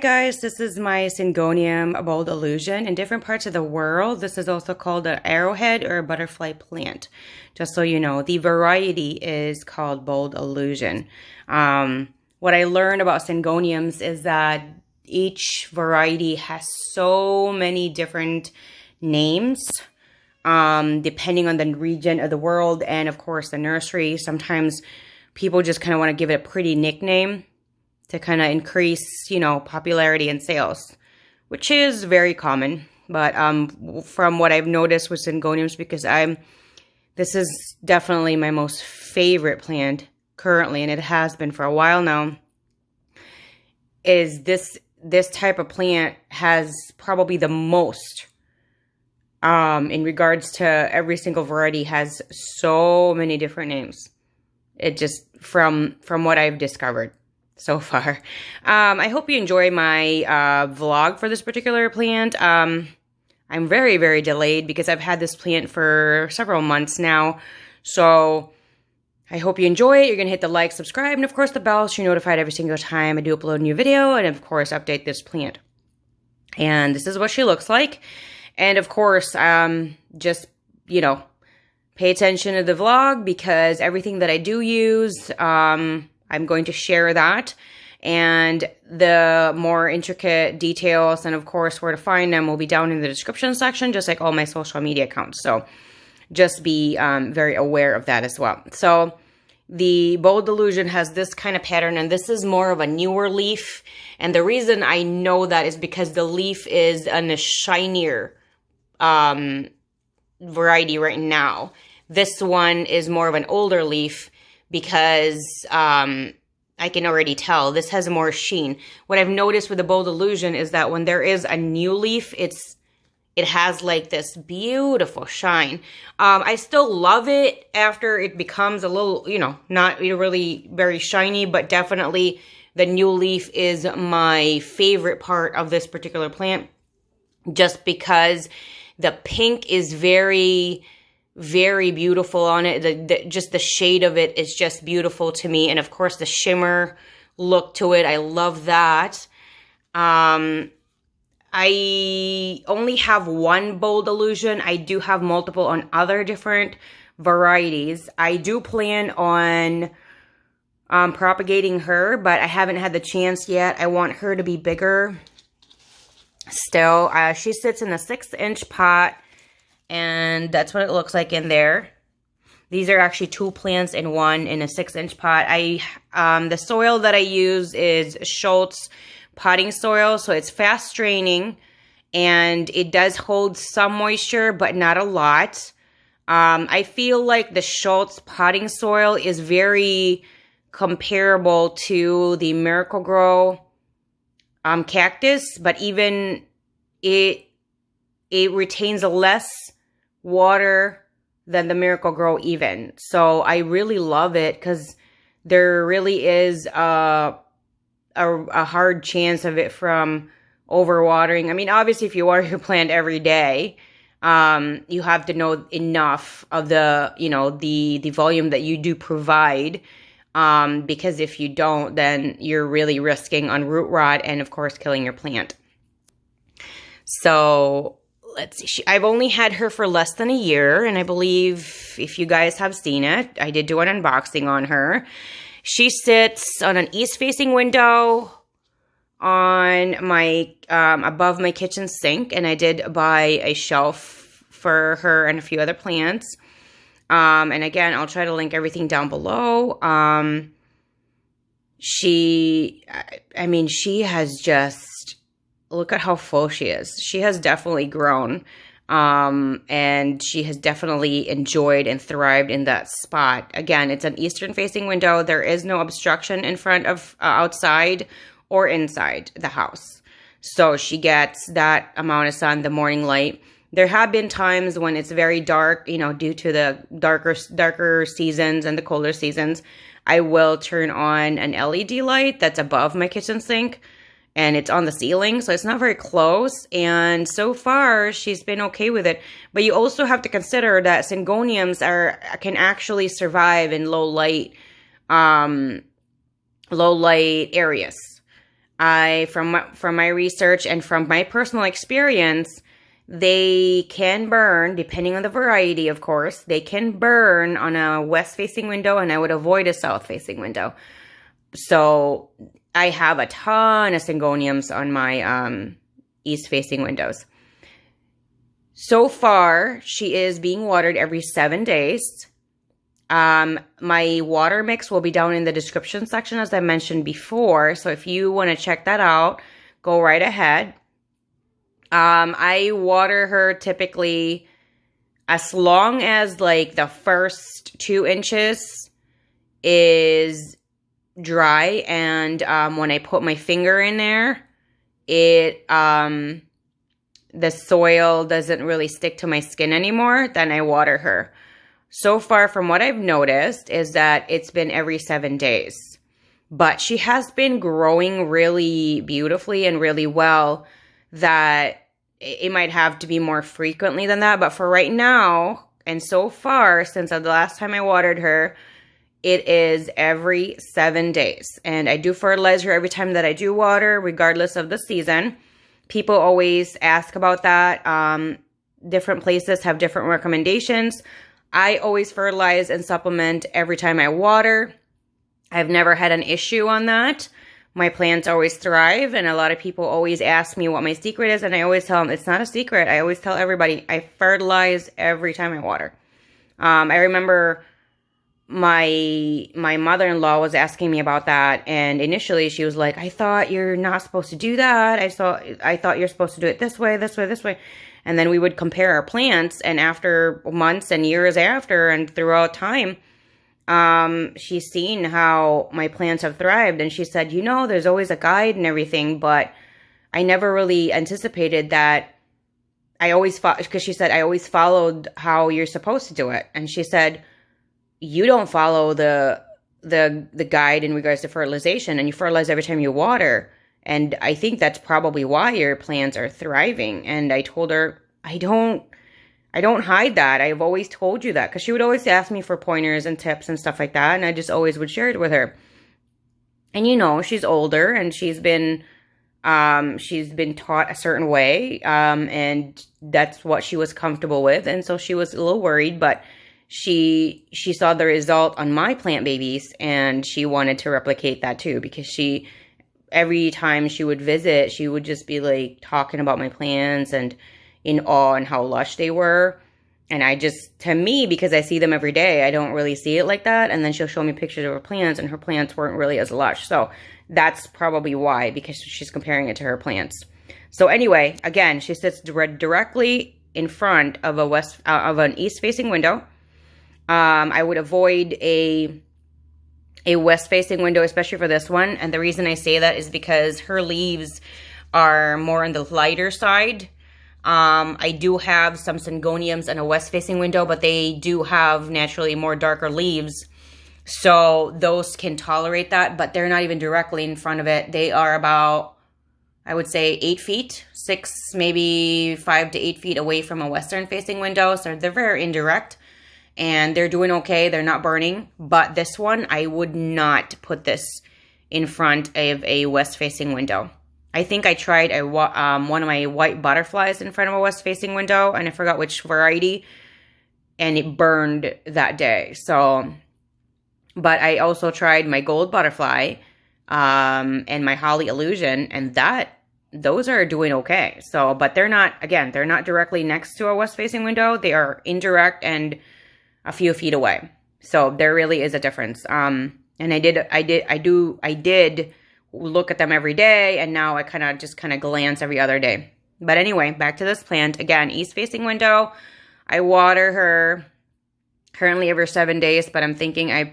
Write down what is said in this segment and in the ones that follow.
Guys, this is my Syngonium bold illusion. In different parts of the world, this is also called an arrowhead or a butterfly plant. Just so you know, the variety is called bold illusion. What I learned about Syngoniums is that each variety has so many different names, depending on the region of the world and, of course, the nursery. Sometimes people just kind of want to give it a pretty nickname to kind of increase, popularity and sales, which is very common. But from what I've noticed with Syngoniums, because this is definitely my most favorite plant currently, and it has been for a while now, is this type of plant has probably the most, in regards to every single variety, has so many different names. It just, from what I've discovered so far. I hope you enjoy my vlog for this particular plant. I'm very, very delayed because I've had this plant for several months now. So I hope you enjoy it. You're going to hit the like, subscribe, and of course the bell so you're notified every single time I do upload a new video, and of course update this plant. And this is what she looks like. And of course, just, pay attention to the vlog, because everything that I do use, I'm going to share that, and the more intricate details and, of course, where to find them will be down in the description section, just like all my social media accounts. So just be very aware of that as well. So the bold illusion has this kind of pattern, and this is more of a newer leaf. And the reason I know that is because the leaf is on a shinier variety right now. This one is more of an older leaf, because I can already tell this has more sheen. What I've noticed with the bold illusion is that when there is a new leaf, it has like this beautiful shine. I still love it after it becomes a little, not really very shiny, but definitely the new leaf is my favorite part of this particular plant, just because the pink is very, very beautiful on it. Just the shade of it is just beautiful to me. And of course the shimmer look to it, I love that. I only have one bold illusion. I do have multiple on other different varieties. I do plan on propagating her, but I haven't had the chance yet. I want her to be bigger still. She sits in a 6-inch pot, and that's what it looks like in there. These are actually 2 plants in one in a 6-inch pot. The soil that I use is Schultz potting soil, so it's fast draining, and it does hold some moisture, but not a lot. I feel like the Schultz potting soil is very comparable to the Miracle-Gro cactus, but even it retains less water than the Miracle-Gro even. So I really love it, because there really is a hard chance of it from overwatering. I mean, obviously if you water your plant every day, you have to know enough of the, the volume that you do provide, because if you don't, then you're really risking on root rot and of course killing your plant. So let's see, I've only had her for less than a year, and I believe if you guys have seen it, I did do an unboxing on her. She sits on an east-facing window on my, above my kitchen sink, and I did buy a shelf for her and a few other plants. And again, I'll try to link everything down below. She has just, look at how full she is. She has definitely grown, and she has definitely enjoyed and thrived in that spot. Again, it's an eastern-facing window. There is no obstruction in front of, outside or inside the house. So she gets that amount of sun, the morning light. There have been times when it's very dark, due to the darker seasons and the colder seasons. I will turn on an LED light that's above my kitchen sink, and it's on the ceiling, so it's not very close. And so far, she's been okay with it. But you also have to consider that Syngoniums can actually survive in low light areas. From my research and from my personal experience, they can burn, depending on the variety, of course. They can burn on a west-facing window, and I would avoid a south-facing window. So I have a ton of Syngoniums on my east-facing windows. So far, she is being watered every 7 days. My water mix will be down in the description section, as I mentioned before. So if you want to check that out, go right ahead. I water her typically as long as like the first 2 inches is dry. And when I put my finger in there, the soil doesn't really stick to my skin anymore, then I water her. So far, from what I've noticed, is that it's been every 7 days. But she has been growing really beautifully and really well, that it might have to be more frequently than that. But for right now, and so far, since the last time I watered her, it is every 7 days. And I do fertilize her every time that I do water, regardless of the season. People always ask about that. Different places have different recommendations. I always fertilize and supplement every time I water. I've never had an issue on that. My plants always thrive, and a lot of people always ask me what my secret is, and I always tell them it's not a secret. I always tell everybody I fertilize every time I water. I remember my mother-in-law was asking me about that, and initially she was like, I thought you're not supposed to do that. I thought you're supposed to do it this way, this way, this way. And then we would compare our plants, and after months and years after and throughout time, she's seen how my plants have thrived, and she said, there's always a guide and everything, but I never really anticipated that. Because she said, I always followed how you're supposed to do it. And she said, you don't follow the guide in regards to fertilization, and you fertilize every time you water. And I think that's probably why your plants are thriving. And I told her, I don't hide that. I've always told you that. Because she would always ask me for pointers and tips and stuff like that. And I just always would share it with her. And she's older, and she's been taught a certain way. And that's what she was comfortable with. And so she was a little worried, but she saw the result on my plant babies, and she wanted to replicate that too, because every time she would visit, she would just be like talking about my plants and in awe and how lush they were. And to me, because I see them every day, I don't really see it like that. And then she'll show me pictures of her plants, and her plants weren't really as lush. So that's probably why, because she's comparing it to her plants. So anyway, again, she sits directly in front of an east-facing window. I would avoid a west-facing window, especially for this one. And the reason I say that is because her leaves are more on the lighter side. I do have some Syngoniums in a west-facing window, but they do have naturally more darker leaves. So those can tolerate that, but they're not even directly in front of it. They are about, I would say, 8 feet, 6, maybe 5 to 8 feet away from a western-facing window. So they're very indirect. And they're doing okay. They're not burning. But this one, I would not put this in front of a west-facing window. I think I tried one of my white butterflies in front of a west-facing window, and I forgot which variety, and it burned that day. So, but I also tried my gold butterfly and my holly illusion, and those are doing okay. So, but they're not directly next to a west-facing window. They are indirect and a few feet away. So there really is a difference. And I did look at them every day, and now I kind of glance every other day. But anyway, back to this plant. Again, east-facing window. I water her currently every 7 days, but I'm thinking I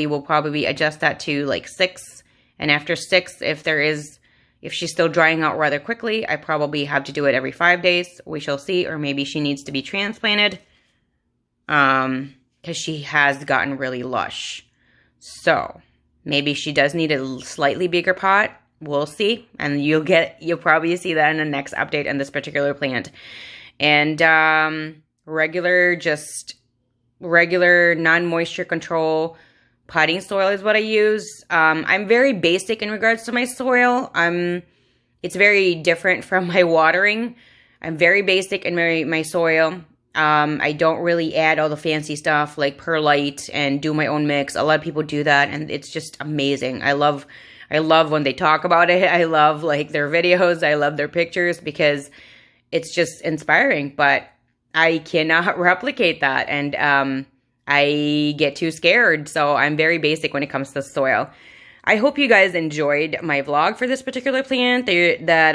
will probably adjust that to like 6. And after 6, if she's still drying out rather quickly, I probably have to do it every 5 days. We shall see. Or maybe she needs to be transplanted. Because she has gotten really lush. So maybe she does need a slightly bigger pot. We'll see. And you'll probably see that in the next update on this particular plant. And regular non-moisture control potting soil is what I use. I'm very basic in regards to my soil. It's very different from my watering. I'm very basic in my soil. I don't really add all the fancy stuff like perlite and do my own mix. A lot of people do that, and it's just amazing. I love when they talk about it. I love like their videos. I love their pictures because it's just inspiring, but I cannot replicate that. And I get too scared. So I'm very basic when it comes to soil. I hope you guys enjoyed my vlog for this particular plant, that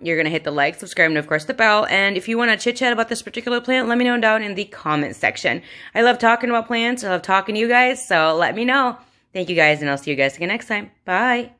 you're going to hit the like, subscribe, and of course the bell. And if you want to chit chat about this particular plant, let me know down in the comment section. I love talking about plants. I love talking to you guys. So let me know. Thank you guys, and I'll see you guys again next time. Bye.